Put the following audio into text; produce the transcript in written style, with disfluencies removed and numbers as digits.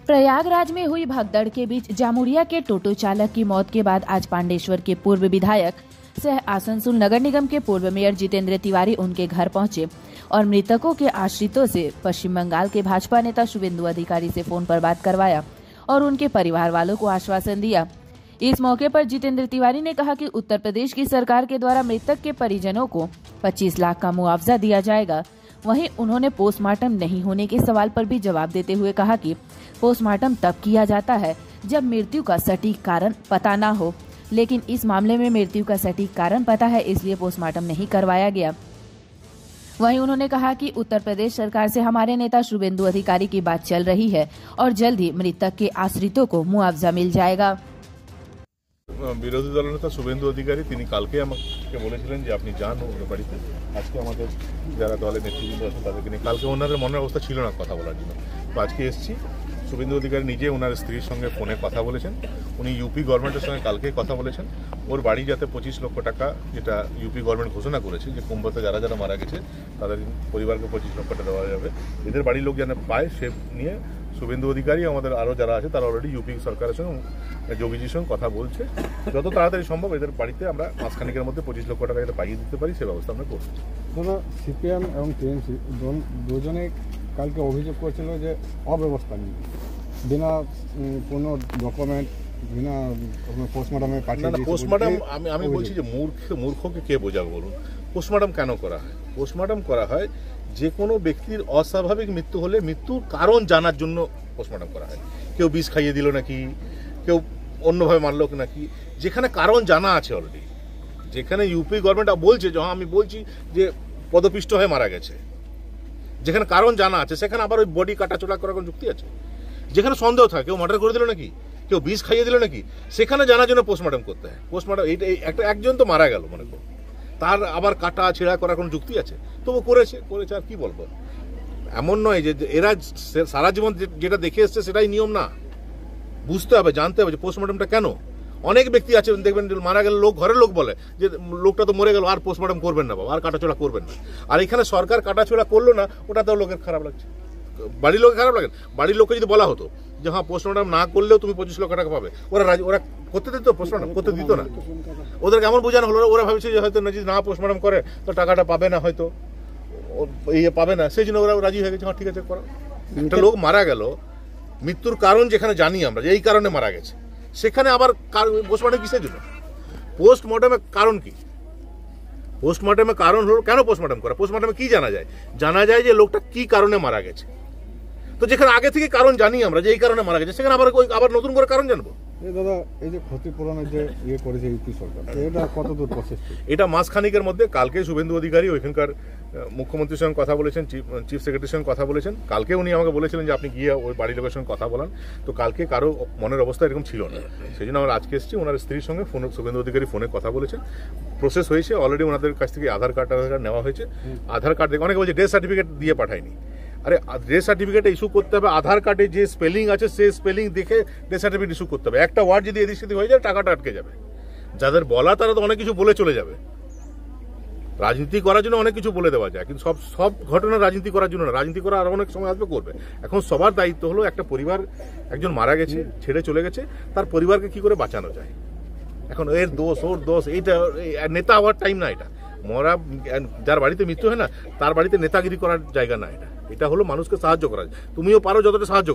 प्रयागराज में हुई भगदड़ के बीच जामुरिया के टोटो चालक की मौत के बाद आज पांडेश्वर के पूर्व विधायक सह आसनसोल नगर निगम के पूर्व मेयर जितेंद्र तिवारी उनके घर पहुंचे और मृतकों के आश्रितों से पश्चिम बंगाल के भाजपा नेता शुभेंदु अधिकारी से फोन पर बात करवाया और उनके परिवार वालों को आश्वासन दिया। इस मौके पर जितेंद्र तिवारी ने कहा कि उत्तर प्रदेश की सरकार के द्वारा मृतक के परिजनों को 25 लाख का मुआवजा दिया जाएगा। वहीं उन्होंने पोस्टमार्टम नहीं होने के सवाल पर भी जवाब देते हुए कहा कि पोस्टमार्टम तब किया जाता है जब मृत्यु का सटीक कारण पता न हो, लेकिन इस मामले में मृत्यु का सटीक कारण पता है, इसलिए पोस्टमार्टम नहीं करवाया गया। वहीं उन्होंने कहा कि उत्तर प्रदेश सरकार से हमारे नेता शुभेंदु अधिकारी की बात चल रही है और जल्द ही मृतक के आश्रितों को मुआवजा मिल जाएगा। বিরোধী দলনেতা শুভেন্দু অধিকারী তিনি কালকে আমাকে বলেছিলেন যে আপনি যান ওর বাড়িতে। আজকে আমাদের যারা দলের নেতৃবৃন্দ আছেন তাদেরকে নিয়ে, কালকে ওনাদের মনের অবস্থা ছিল না কথা বলার জন্য, তো আজকে এসেছি। শুভেন্দু অধিকারী নিজে ওনার স্ত্রীর সঙ্গে ফোনে কথা বলেছেন। উনি ইউপি গভর্নমেন্টের সঙ্গে কালকেই কথা বলেছেন ওর বাড়ি যাতে 25 লক্ষ টাকা, যেটা ইউপি গভর্নমেন্ট ঘোষণা করেছে যে কুম্ভতে যারা যারা মারা গেছে তাদের পরিবারকে 25 লক্ষ টাকা দেওয়া যাবে, এদের বাড়ির লোক যেন পায় সে নিয়ে শুভেন্দু অধিকারী আমাদের আরও যারা আছে তারা অলরেডি ইউপি সরকারের সঙ্গে যোগীজির সঙ্গে কথা বলছে। যত তাড়াতাড়ি সম্ভব এদের বাড়িতে আমরা মাসখানিকের মধ্যে 25 লক্ষ টাকা যাতে পাইয়ে দিতে পারি সে ব্যবস্থা আমরা করছি। দাদা, সিপিএম এবং টিএমসি দুজনে কালকে অভিযোগ করেছিল যে অব্যবস্থা নেই, বিনা কোনো ডকুমেন্ট, বিনা পোস্টমর্টমে পাঠিয়ে দিয়েছে। পোস্টমর্টম আমি বলছি যে মূর্খকে কে বোঝাবে বলুন। পোস্টমর্টম কেন করা হয়? পোস্টমর্টম করা হয় যে কোনো ব্যক্তির অস্বাভাবিক মৃত্যু হলে মৃত্যুর কারণ জানার জন্য পোস্টমর্টম করা হয়। কেউ বিষ খাইয়ে দিল নাকি, কেউ অন্যভাবে মারল নাকি, যেখানে কারণ জানা আছে অলরেডি, যেখানে ইউপি গভর্নমেন্ট বলছে যে আমি বলছি যে পদপিষ্ট হয়ে মারা গেছে, যেখানে কারণ জানা আছে সেখানে আবার ওই বডি কাটাচোড়া করার কোনো যুক্তি আছে? যেখানে সন্দেহ থাকে কেউ মার্ডার করে দিল নাকি, কেউ বিষ খাইয়ে দিল নাকি, সেখানে জানার জন্য পোস্টমর্টম করতে হয়। পোস্টমর্টম একজন তো মারা গেল মনে করো, তার আবার কাটা ছেঁড়া করার কোনো যুক্তি আছে? তবু করেছে আর কি বলবো। এমন নয় যে এরা সারা জীবন যেটা দেখে এসছে সেটাই নিয়ম না, বুঝতে হবে, জানতে হবে যে পোস্টমর্টমটা কেন। অনেক ব্যক্তি আছে দেখবেন মারা গেল লোক, ঘরের লোক বলে যে লোকটা তো মরে গেল, আর পোস্টমর্টম করবেন না বাবা, আর কাটাচোড়া করবেন না। আর এখানে সরকার কাটাচোড়া করলো না, ওটা তো লোকের খারাপ লাগছে, বাড়ির লোকের খারাপ লাগে। বাড়ির লোককে যদি বলা হতো যে হ্যাঁ পোস্টমর্টম না করলেও তুমি 25 লক্ষ টাকা পাবে, ওরা করতে দিত? পোস্টমর্টম করতে দিত না। ওদের কেমন বোঝানো হলো, ওরা ভাবছে যে হয়তো যদি না পোস্টমর্টম করে তো টাকাটা পাবে না, হয়তো পাবে না, সেই জন্য ওরা রাজি হয়ে গেছে, হ্যাঁ ঠিক আছে করো। একটা লোক মারা গেল, মৃত্যুর কারণ যেখানে জানি আমরা যে এই কারণে মারা গেছে, সেখানে আবার পোস্টমর্টম কিসের জন্য? পোস্টমর্টমের কারণ কি? পোস্টমর্টমের কারণ হলো কেন পোস্টমর্টম করা? পোস্টমর্টমে কি জানা যায়? জানা যায় যে লোকটা কি কারণে মারা গেছে। তো যেখানে আগে থেকে কারণ জানি আমরা যে এই কারণে মারা গেছে, সেখানে আবার নতুন করে কারণ জানবো? দাদা, এই যে ক্ষতিপূরণের যে করেছে ইউপি সরকার, এটা কতদূর প্রসেস? এটা মাসখানিকের মধ্যে। কালকে শুভেন্দু অধিকারী ওইখানকার মুখ্যমন্ত্রীর সঙ্গে কথা বলেছেন, চিফ সেক্রেটারির সঙ্গে কথা বলেছেন। কালকে উনি আমাকে বলেছিলেন যে আপনি গিয়ে ওই বাড়ির লোকের সঙ্গে কথা বলান। তো কালকে কারো মনের অবস্থা এরকম ছিল না, সেই জন্য আমরা আজকে এসেছি। ওনার স্ত্রীর সঙ্গে শুভেন্দু অধিকারী ফোনে কথা বলেছেন, প্রসেস হয়েছে অলরেডি। ওনাদের কাছ থেকে আধার কার্ড নেওয়া হয়েছে। আধার কার্ড দেখে অনেকে বলছে ডেথ সার্টিফিকেট দিয়ে পাঠায়নি। আরে ডেথ সার্টিফিকেট ইস্যু করতে হবে, আধার কার্ডে যে স্পেলিং আছে সেই স্পেলিং দেখে ডেথ সার্টিফিকেট ইস্যু করতে হবে। একটা ওয়ার্ড যদি এদিক সেদিক হয়ে যায় টাকাটা আটকে যাবে। যাদের বলা তারা তো অনেক কিছু বলে চলে যাবে। রাজনীতি করার জন্য অনেক কিছু বলে দেওয়া যায়, কিন্তু সব ঘটনা রাজনীতি করার জন্য না। রাজনীতি করা আরো অনেক সময় আসবে, করবে। এখন সবার দায়িত্ব হলো একটা পরিবার, একজন মারা গেছে, ছেড়ে চলে গেছে, তার পরিবারকে কি করে বাঁচানো যায়। এখন এর দোষ ওর দোষ, এইটা নেতা হওয়ার টাইম না। এটা মরা, যার বাড়িতে মৃত্যু হয় না তার বাড়িতে নেতাগিরি করার জায়গা না। এটা হলো মানুষকে সাহায্য করা। তুমিও পারো যতটা সাহায্য